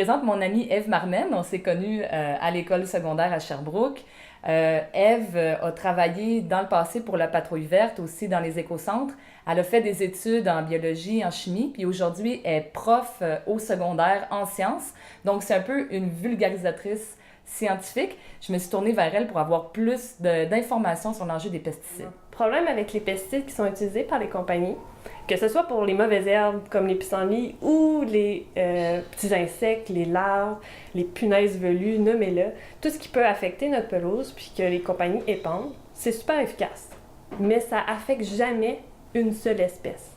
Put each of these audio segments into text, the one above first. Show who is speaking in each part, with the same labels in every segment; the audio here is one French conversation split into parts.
Speaker 1: présente mon amie Ève Marmen. On s'est connus à l'école secondaire à Sherbrooke. Ève a travaillé dans le passé pour la Patrouille verte, aussi dans les écocentres. Elle a fait des études en biologie, en chimie, puis aujourd'hui, elle est prof au secondaire en sciences. Donc, c'est un peu une vulgarisatrice scientifique. Je me suis tournée vers elle pour avoir plus d'informations sur l'enjeu des pesticides.
Speaker 2: Le problème avec les pesticides qui sont utilisés par les compagnies, que ce soit pour les mauvaises herbes comme les pissenlits ou les petits insectes, les larves, les punaises velues, nommez-le, tout ce qui peut affecter notre pelouse puis que les compagnies épandent, c'est super efficace. Mais ça affecte jamais une seule espèce.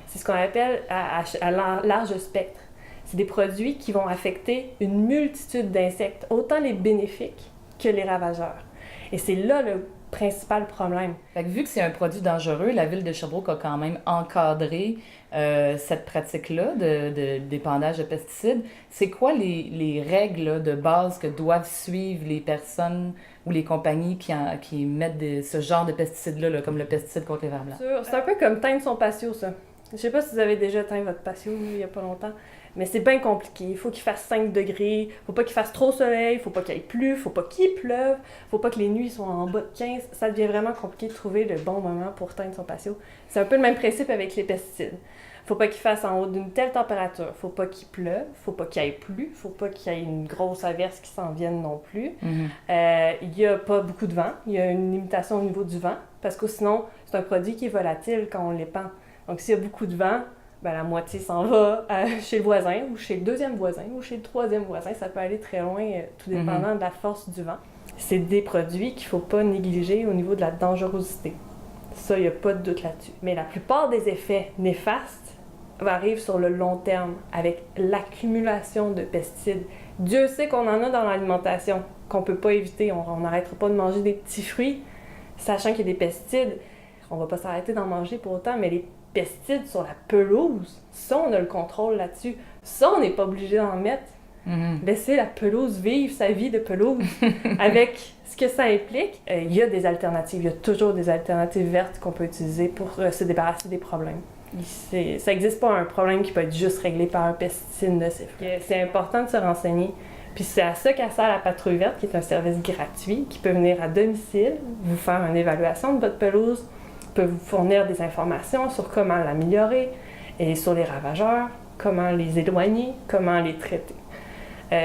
Speaker 2: C'est ce qu'on appelle à large spectre. C'est des produits qui vont affecter une multitude d'insectes, autant les bénéfiques que les ravageurs. Et c'est là le principal problème.
Speaker 1: Fait que vu que c'est un produit dangereux, la ville de Sherbrooke a quand même encadré cette pratique-là d'épandage de pesticides. C'est quoi les règles là, de base que doivent suivre les personnes ou les compagnies qui mettent ce genre de pesticides-là, là, comme le pesticide contre les vers blancs?
Speaker 2: C'est un peu comme teindre son patio, ça. Je sais pas si vous avez déjà teint votre patio il y a pas longtemps, mais c'est bien compliqué. Il faut qu'il fasse 5 degrés, faut pas qu'il fasse trop soleil, faut pas qu'il plu, faut pas qu'il pleuve, faut pas que les nuits soient en bas de 15. Ça devient vraiment compliqué de trouver le bon moment pour teindre son patio. C'est un peu le même principe avec les pesticides. Faut pas qu'il fasse en haut d'une telle température, faut pas qu'il pleuve, faut pas qu'il plu, faut pas qu'il y ait une grosse averse qui s'en vienne non plus. Il y a pas beaucoup de vent, il y a une limitation au niveau du vent, parce que sinon, c'est un produit qui est volatile quand on l'épand. Donc, s'il y a beaucoup de vent, ben, la moitié s'en va chez le voisin, ou chez le deuxième voisin, ou chez le troisième voisin. Ça peut aller très loin, tout dépendant de la force du vent. C'est des produits qu'il ne faut pas négliger au niveau de la dangerosité. Ça, il n'y a pas de doute là-dessus. Mais la plupart des effets néfastes arrivent sur le long terme, avec l'accumulation de pesticides. Dieu sait qu'on en a dans l'alimentation, qu'on ne peut pas éviter. On n'arrêtera pas de manger des petits fruits, sachant qu'il y a des pesticides. On ne va pas s'arrêter d'en manger pour autant, mais les pesticides sur la pelouse, ça, on a le contrôle là-dessus. Ça, on n'est pas obligé d'en mettre. Laisser la pelouse vivre sa vie de pelouse avec ce que ça implique. Il y a des alternatives. Il y a toujours des alternatives vertes qu'on peut utiliser pour se débarrasser des problèmes. Ça n'existe pas un problème qui peut être juste réglé par un pesticide nocif. C'est important de se renseigner. Puis c'est à ça qu'elle sert la Patrouille verte, qui est un service gratuit, qui peut venir à domicile, vous faire une évaluation de votre pelouse, peut vous fournir des informations sur comment l'améliorer et sur les ravageurs, comment les éloigner, comment les traiter.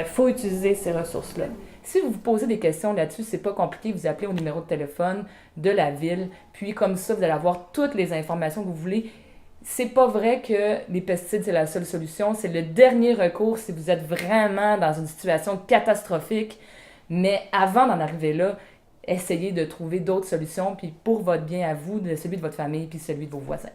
Speaker 2: Faut utiliser ces ressources-là.
Speaker 1: Si vous vous posez des questions là-dessus, c'est pas compliqué, vous appelez au numéro de téléphone de la ville, puis comme ça, vous allez avoir toutes les informations que vous voulez. C'est pas vrai que les pesticides, c'est la seule solution. C'est le dernier recours si vous êtes vraiment dans une situation catastrophique. Mais avant d'en arriver là, essayez de trouver d'autres solutions, puis pour votre bien à vous, celui de votre famille, puis celui de vos voisins.